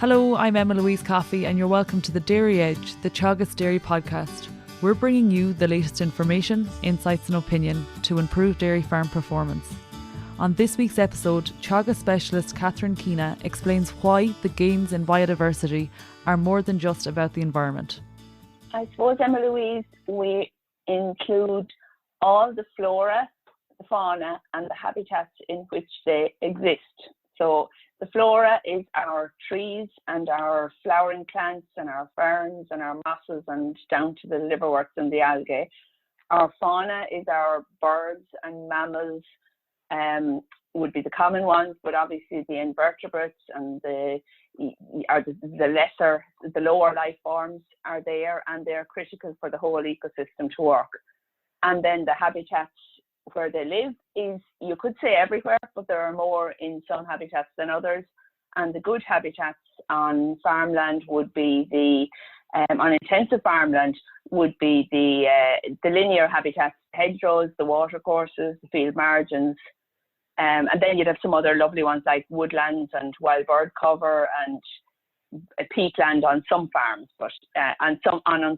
Hello, I'm Emma-Louise Coffey and you're welcome to the Dairy Edge, the Teagasc Dairy podcast. We're bringing you the latest information, insights and opinion to improve dairy farm performance. On this week's episode, Teagasc specialist Keena explains why the gains in biodiversity are more than just about the environment. I suppose, Emma-Louise, we include all the flora, the fauna and the habitats in which they exist. So the flora is our trees and our flowering plants and our ferns and our mosses and down to the liverworts and the algae. Our fauna is our birds and mammals, would be the common ones, but obviously the invertebrates and the lower life forms are there, and they're critical for the whole ecosystem to work. And then the habitats where they live is, you could say, everywhere, but there are more in some habitats than others. And the good habitats on farmland would be on intensive farmland would be the linear habitats, hedgerows, the watercourses, the field margins. And then you'd have some other lovely ones like woodlands and wild bird cover and peatland on some farms, but on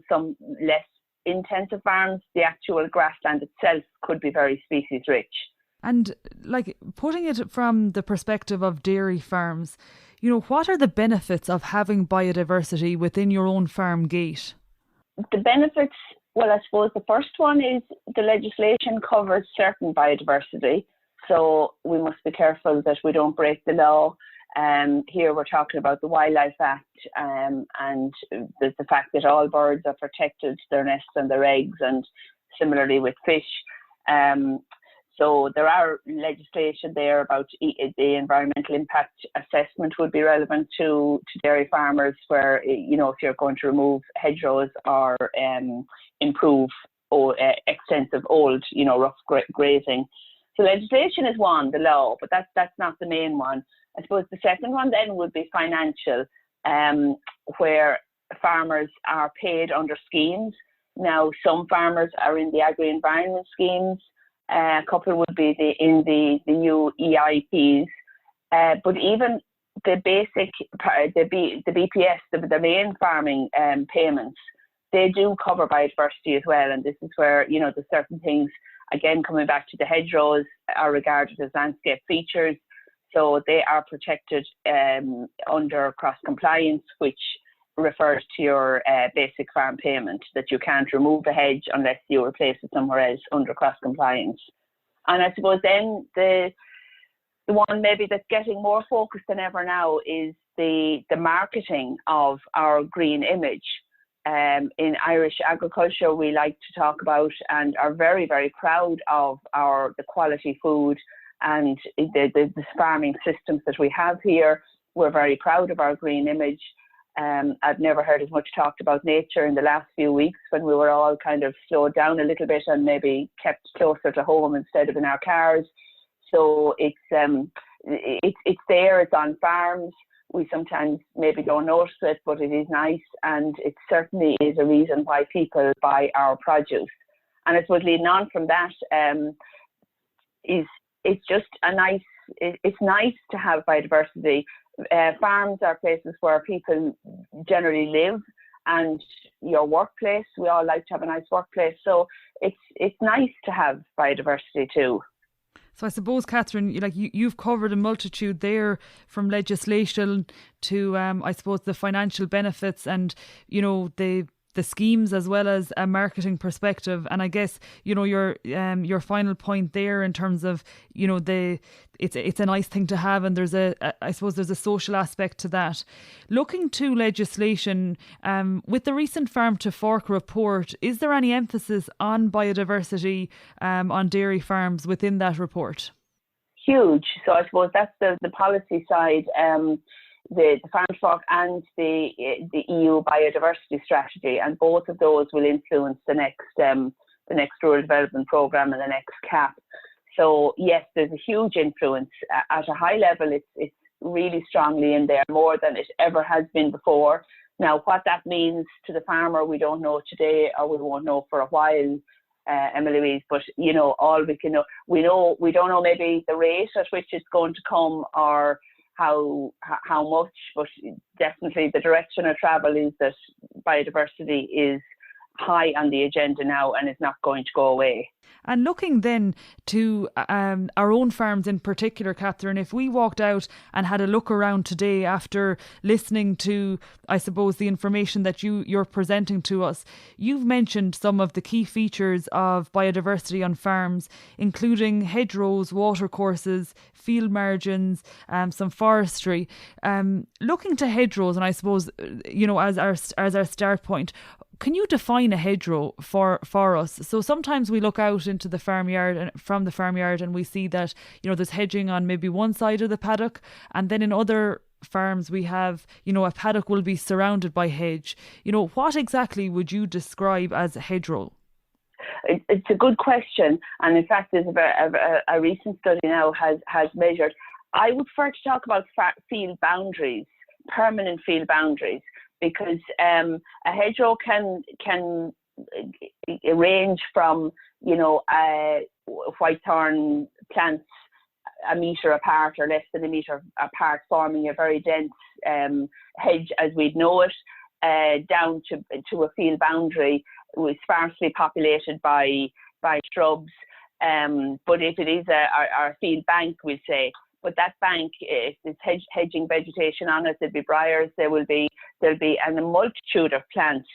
some less intensive farms, the actual grassland itself could be very species rich. And like, putting it from the perspective of dairy farms, you know, what are the benefits of having biodiversity within your own farm gate? The benefits, well, I suppose the first one is the legislation covers certain biodiversity. So we must be careful that we don't break the law. Here we're talking about the Wildlife Act and the fact that all birds are protected, their nests and their eggs, and similarly with fish. So there are legislation there about the environmental impact assessment would be relevant to dairy farmers, where, you know, if you're going to remove hedgerows or improve extensive old, you know, rough grazing. So legislation is one, the law, but that's not the main one. I suppose the second one then would be financial, where farmers are paid under schemes. Now, some farmers are in the agri-environment schemes. A couple would be in the new EIPs. But even the basic, the BPS, the main farming payments, they do cover biodiversity as well. And this is where, you know, there's certain things, again, coming back to the hedgerows, are regarded as landscape features. So they are protected under cross-compliance, which refers to your basic farm payment, that you can't remove a hedge unless you replace it somewhere else under cross-compliance. And I suppose then the one maybe that's getting more focused than ever now is the marketing of our green image. In Irish agriculture, we like to talk about and are very, very proud of the quality food and the farming systems that we have here. We're very proud of our green image. I've never heard as much talked about nature in the last few weeks, when we were all kind of slowed down a little bit and maybe kept closer to home instead of in our cars. So it's there, it's on farms. We sometimes maybe don't notice it, but it is nice, and it certainly is a reason why people buy our produce. And I suppose leading on from that, it's nice to have biodiversity. Farms are places where people generally live, and your workplace, we all like to have a nice workplace. So it's nice to have biodiversity too. So I suppose, Catherine, you've covered a multitude there, from legislation to, I suppose, the financial benefits and, you know, the schemes, as well as a marketing perspective. And I guess, you know, your final point there in terms of, you know, it's a nice thing to have, and there's I suppose there's a social aspect to that. Looking to legislation, with the recent Farm to Fork report, is there any emphasis on biodiversity on dairy farms within that report? Huge. So I suppose that's the policy side. The Farm to Fork and the EU biodiversity strategy, and both of those will influence the next rural development programme and the next CAP. So yes, there's a huge influence at a high level. It's really strongly in there, more than it ever has been before. Now, what that means to the farmer, we don't know today, or we won't know for a while, Emma-Louise. But you know, all we can know, we don't know maybe the rate at which it's going to come, or how much, but definitely the direction of travel is that biodiversity is high on the agenda now and is not going to go away. And looking then to our own farms in particular, Catherine, if we walked out and had a look around today after listening to, I suppose, the information that you're presenting to us, you've mentioned some of the key features of biodiversity on farms, including hedgerows, watercourses, field margins, some forestry. Looking to hedgerows, and I suppose, as our start point, can you define a hedgerow for us? So sometimes we look out into the farmyard and from the farmyard and we see that, there's hedging on maybe one side of the paddock, and then in other farms we have, a paddock will be surrounded by hedge. What exactly would you describe as a hedgerow? It's a good question, and in fact there's a recent study now has measured. I would first talk about field boundaries, permanent field boundaries, because a hedgerow can range from whitethorn plants a metre apart or less than a metre apart, forming a very dense hedge as we'd know it, down to a field boundary with sparsely populated by shrubs. But if it is our field bank, we'll say. But that bank, if there's hedging vegetation on it, there'll be briars, there'll be a multitude of plants,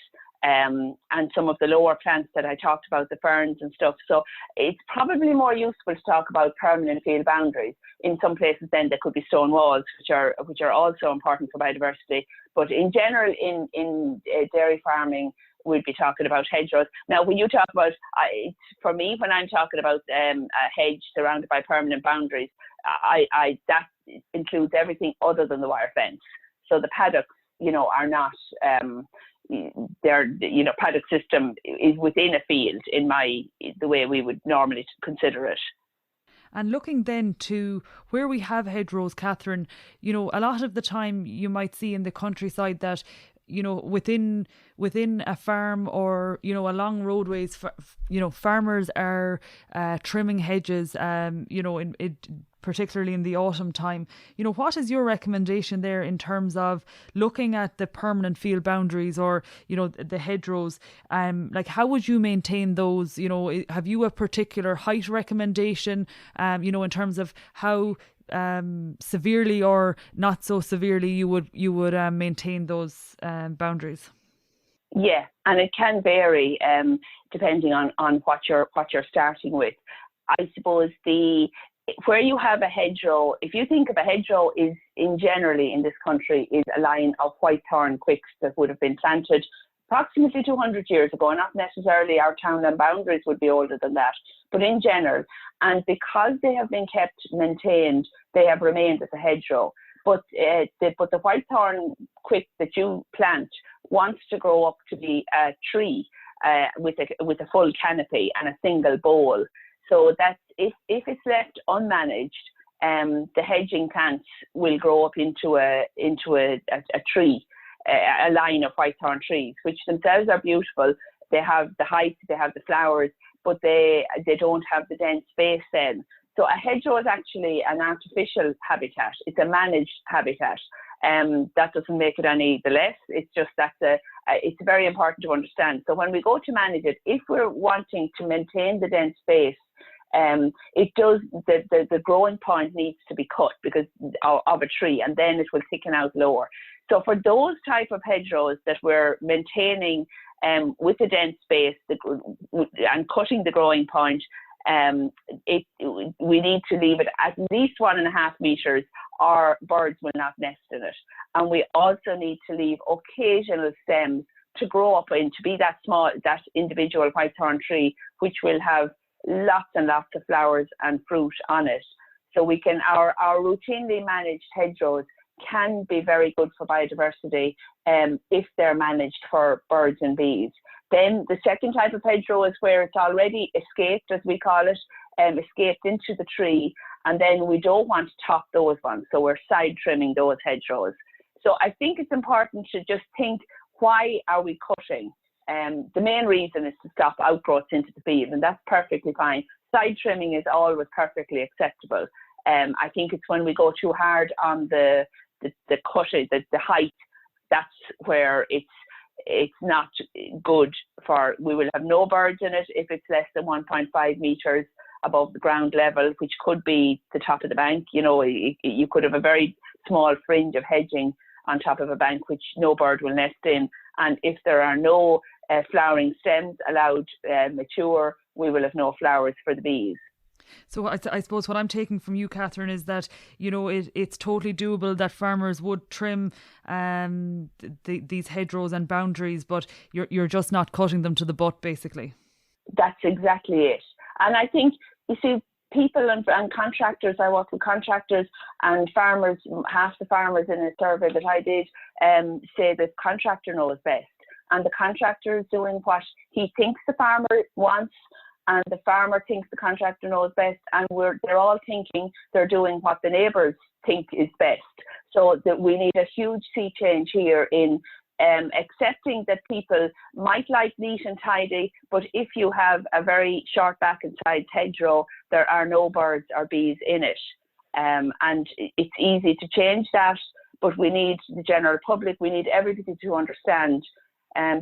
and some of the lower plants that I talked about, the ferns and stuff. So it's probably more useful to talk about permanent field boundaries. In some places then there could be stone walls, which are also important for biodiversity. But in general, in dairy farming, we'd be talking about hedgerows. Now, when you talk about, for me, when I'm talking about a hedge surrounded by permanent boundaries, that includes everything other than the wire fence. So the paddocks, are not, paddock system is within a field in the way we would normally consider it. And looking then to where we have hedgerows, Catherine, a lot of the time you might see in the countryside that, within a farm or, along roadways, farmers are trimming hedges, particularly in the autumn time. What is your recommendation there in terms of looking at the permanent field boundaries or, the hedgerows? How would you maintain those? Have you a particular height recommendation, in terms of how severely or not so severely you would maintain those boundaries? Yeah, and it can vary depending on what you're starting with. I suppose where you have a hedgerow, if you think of a hedgerow is generally in this country is a line of whitethorn quicks that would have been planted approximately 200 years ago. Not necessarily our townland boundaries would be older than that, but in general. And because they have been kept maintained, they have remained as a hedgerow. But the whitethorn quick that you plant wants to grow up to be a tree with a full canopy and a single bole. So that if it's left unmanaged, the hedging plants will grow up into a tree, a line of whitethorn trees, which themselves are beautiful. They have the height, they have the flowers, but they don't have the dense space then. So a hedgerow is actually an artificial habitat. It's a managed habitat. That doesn't make it any the less. It's just that it's very important to understand. So when we go to manage it, if we're wanting to maintain the dense space, the growing point needs to be cut because of a tree, and then it will thicken out lower. So for those type of hedgerows that we're maintaining with the dense space and cutting the growing point, we need to leave it at least 1.5 meters, or birds will not nest in it. And we also need to leave occasional stems to grow up and to be that individual whitethorn tree, which will have lots and lots of flowers and fruit on it. So our routinely managed hedgerows can be very good for biodiversity if they're managed for birds and bees. Then the second type of hedgerow is where it's already escaped, as we call it, escaped into the tree, and then we don't want to top those ones, so we're side trimming those hedgerows. So I think it's important to just think, why are we cutting? The main reason is to stop outgrowths into the field, and that's perfectly fine. Side trimming is always perfectly acceptable. I think it's when we go too hard on the cutting, the height, that's where it's not good for. We will have no birds in it if it's less than 1.5 meters above the ground level, which could be the top of the bank. You know, you could have a very small fringe of hedging on top of a bank, which no bird will nest in. And if there are no flowering stems allowed mature, we will have no flowers for the bees. So I suppose what I'm taking from you, Catherine, is that, you know, it's totally doable that farmers would trim these hedgerows and boundaries, but you're just not cutting them to the butt, basically. That's exactly it. And I think, you see, people and contractors, I work with contractors and farmers. Half the farmers in a survey that I did say the contractor knows best. And the contractor is doing what he thinks the farmer wants, and the farmer thinks the contractor knows best, and they're all thinking they're doing what the neighbours think is best. So that we need a huge sea change here in accepting that people might like neat and tidy, but if you have a very short back and sides hedgerow, there are no birds or bees in it. And it's easy to change that, but we need the general public, we need everybody to understand.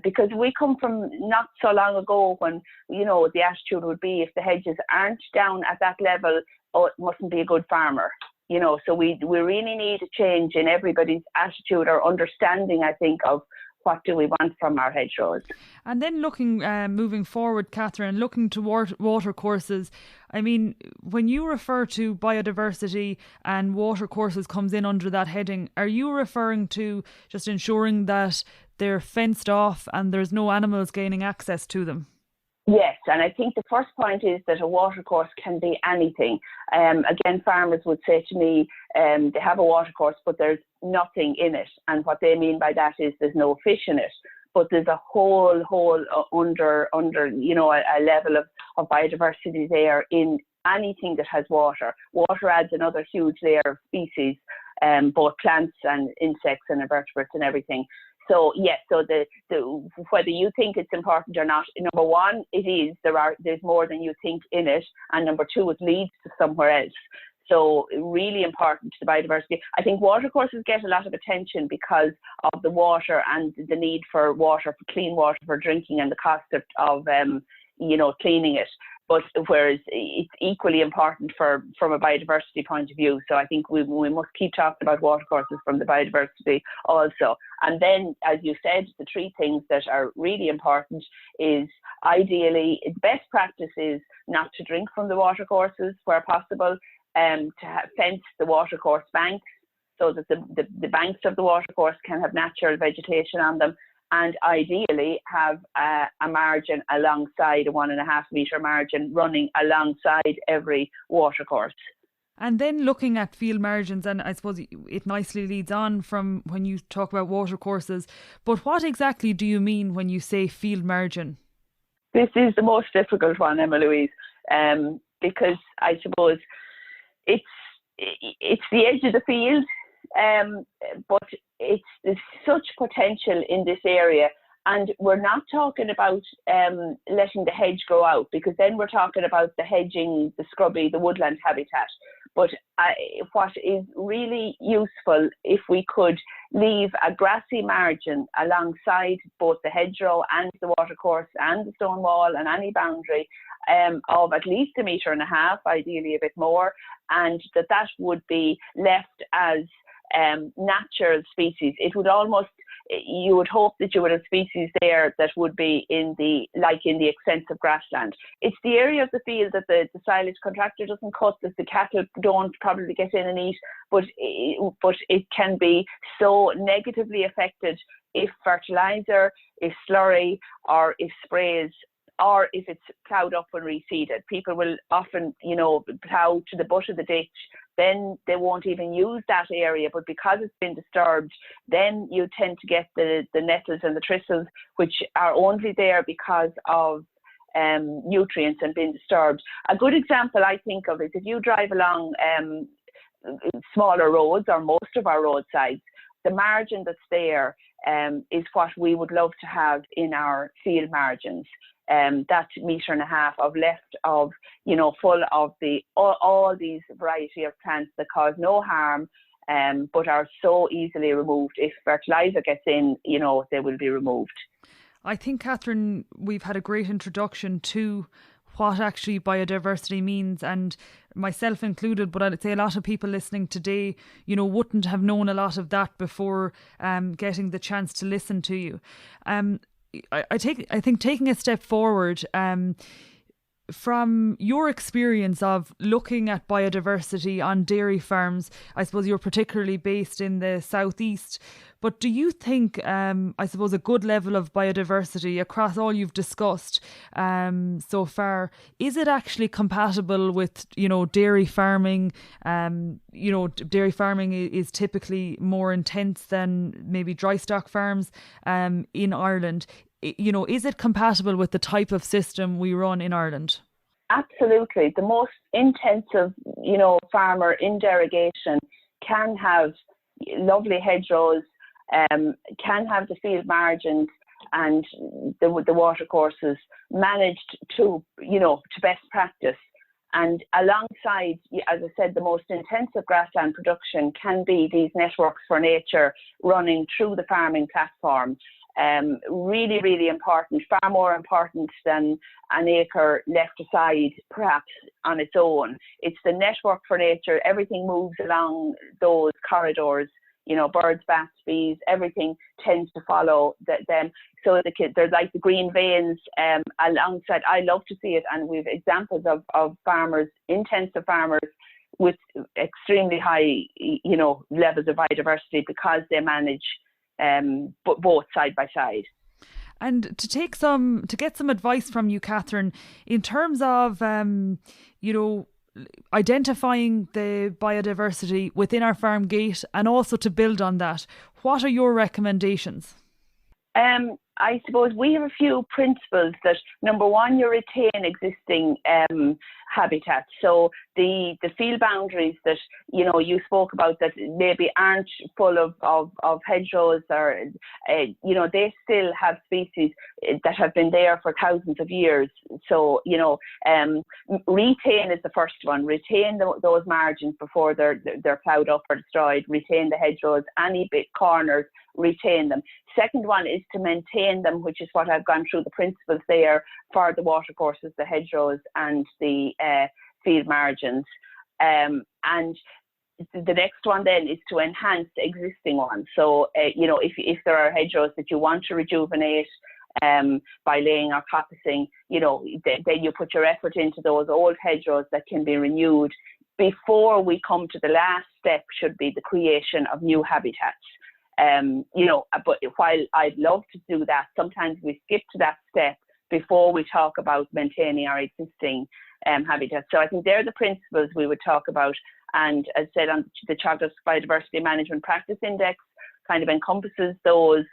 Because we come from not so long ago when, you know, the attitude would be if the hedges aren't down at that level, oh, it mustn't be a good farmer. You know, so we really need a change in everybody's attitude or understanding, I think, of what do we want from our hedgerows. And then moving forward, Catherine, looking to watercourses, I mean, when you refer to biodiversity and watercourses comes in under that heading, are you referring to just ensuring that they're fenced off and there's no animals gaining access to them? Yes, and I think the first point is that a watercourse can be anything. Again, farmers would say to me, they have a watercourse, but there's nothing in it. And what they mean by that is there's no fish in it. But there's a whole under you know, a level of biodiversity there in anything that has water. Water adds another huge layer of species, both plants and insects and invertebrates and everything. So yes, so the whether you think it's important or not, number one, it is. There's more than you think in it, and number two, it leads to somewhere else. So really important to the biodiversity. I think watercourses get a lot of attention because of the water and the need for water, for clean water for drinking, and the cost of you know, cleaning it. But whereas it's equally important from a biodiversity point of view. So I think we must keep talking about watercourses from the biodiversity also. And then, as you said, the three things that are really important is ideally, best practice is not to drink from the watercourses where possible, to fence the watercourse banks so that the banks of the watercourse can have natural vegetation on them. And ideally have a margin alongside, a 1.5 metre margin running alongside every watercourse. And then looking at field margins, and I suppose it nicely leads on from when you talk about watercourses, but what exactly do you mean when you say field margin? This is the most difficult one, Emma-Louise, because I suppose it's the edge of the field. But there's such potential in this area, and we're not talking about letting the hedge grow out, because then we're talking about the hedging, the scrubby, the woodland habitat. But what is really useful, if we could leave a grassy margin alongside both the hedgerow and the watercourse and the stone wall and any boundary of at least 1.5 metres, ideally a bit more, and that would be left as natural species. It would almost, you would hope that you would have species there that would be in the extensive grassland. It's the area of the field that the silage contractor doesn't cut, that the cattle don't probably get in and eat, but it can be so negatively affected if fertiliser, if slurry, or if sprays, or if it's ploughed up and reseeded. People will often, you know, plough to the butt of the ditch, then they won't even use that area, but because it's been disturbed, then you tend to get the nettles and the thistles, which are only there because of nutrients and being disturbed. A good example I think of is if you drive along smaller roads, or most of our roadsides, the margin that's there is what we would love to have in our field margins. that metre and a half of left of, full of all these variety of plants that cause no harm, but are so easily removed. If fertiliser gets in, they will be removed. I think, Catherine, we've had a great introduction to what actually biodiversity means, and myself included, but I'd say a lot of people listening today, wouldn't have known a lot of that before getting the chance to listen to you. I think taking a step forward, from your experience of looking at biodiversity on dairy farms, I suppose you're particularly based in the southeast, but do you think, I suppose, a good level of biodiversity across all you've discussed so far, is it actually compatible with, dairy farming? Dairy farming is typically more intense than maybe dry stock farms in Ireland. Is it compatible with the type of system we run in Ireland? Absolutely. The most intensive, farmer in derogation can have lovely hedgerows, can have the field margins and the watercourses managed to best practice. And alongside, as I said, the most intensive grassland production can be these networks for nature running through the farming platform. Really, really important, far more important than an acre left aside, perhaps, on its own. It's the network for nature. Everything moves along those corridors. Birds, bats, bees, everything tends to follow them. So they're like the green veins alongside. I love to see it, and we've examples of farmers, intensive farmers, with extremely high, levels of biodiversity because they manage both side by side. And to get some advice from you, Catherine, in terms of identifying the biodiversity within our farm gate and also to build on that, what are your recommendations? I suppose we have a few principles that, number one, you retain existing habitats. So the field boundaries that, you spoke about that maybe aren't full of hedgerows or, they still have species that have been there for thousands of years. So, retain is the first one. Retain those margins before they're ploughed up or destroyed. Retain the hedgerows, any bit corners, retain them. Second one is to maintain them, which is what I've gone through the principles there for the watercourses, the hedgerows and the field margins. And the next one then is to enhance existing ones. So, if there are hedgerows that you want to rejuvenate by laying or coppicing, then you put your effort into those old hedgerows that can be renewed. Before we come to the last step should be the creation of new habitats. But while I'd love to do that, sometimes we skip to that step before we talk about maintaining our existing habitats. So I think they're the principles we would talk about. And as said, on the Teagasc Biodiversity Management Practice Index kind of encompasses those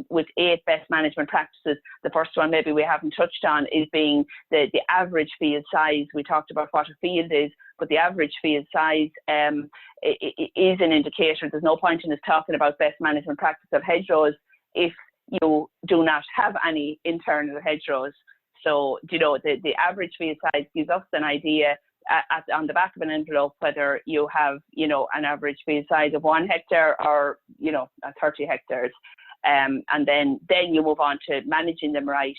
with 8 best management practices. The first one maybe we haven't touched on is being the average field size. We talked about what a field is, but the average field size is an indicator. There's no point in us talking about best management practice of hedgerows if you do not have any internal hedgerows. So, the average field size gives us an idea on the back of an envelope whether you have, an average field size of 1 hectare or, 30 hectares. And then you move on to managing them right.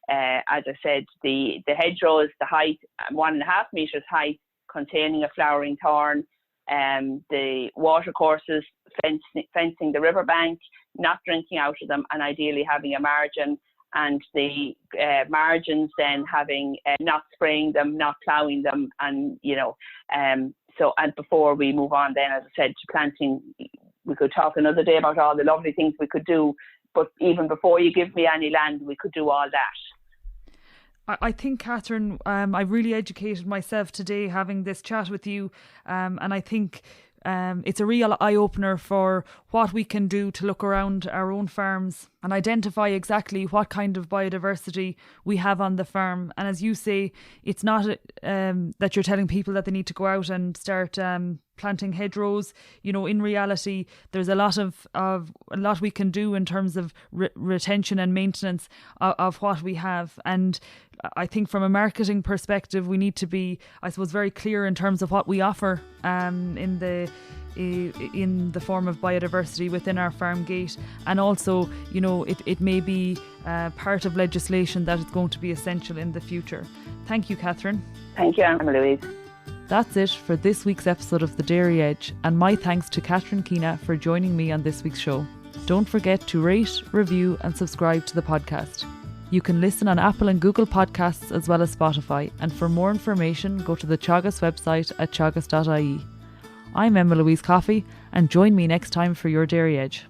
As I said, the hedgerows, the height, 1.5 meters height, containing a flowering thorn, the watercourses, fencing the riverbank, not drinking out of them, and ideally having a margin, and the margins then having not spraying them, not ploughing them, and and before we move on then, as I said, to planting, we could talk another day about all the lovely things we could do, but even before you give me any land, we could do all that. I think, Catherine, I've really educated myself today having this chat with you, and I think it's a real eye-opener for what we can do to look around our own farms and identify exactly what kind of biodiversity we have on the farm. And as you say, it's not that you're telling people that they need to go out and start planting hedgerows. You know, in reality, there's a lot we can do in terms of retention and maintenance of what we have. And I think from a marketing perspective, we need to be, I suppose, very clear in terms of what we offer in the form of biodiversity within our farm gate. And also, you know, it may be part of legislation that is going to be essential in the future. Thank you, Catherine. Thank you, Emma-Louise. That's it for this week's episode of The Dairy Edge, and my thanks to Catherine Keena for joining me on this week's show. Don't forget to rate, review and subscribe to the podcast. You can listen on Apple and Google Podcasts as well as Spotify, and for more information go to the Teagasc website at teagasc.ie. I'm Emma-Louise Coffey, and join me next time for your Dairy Edge.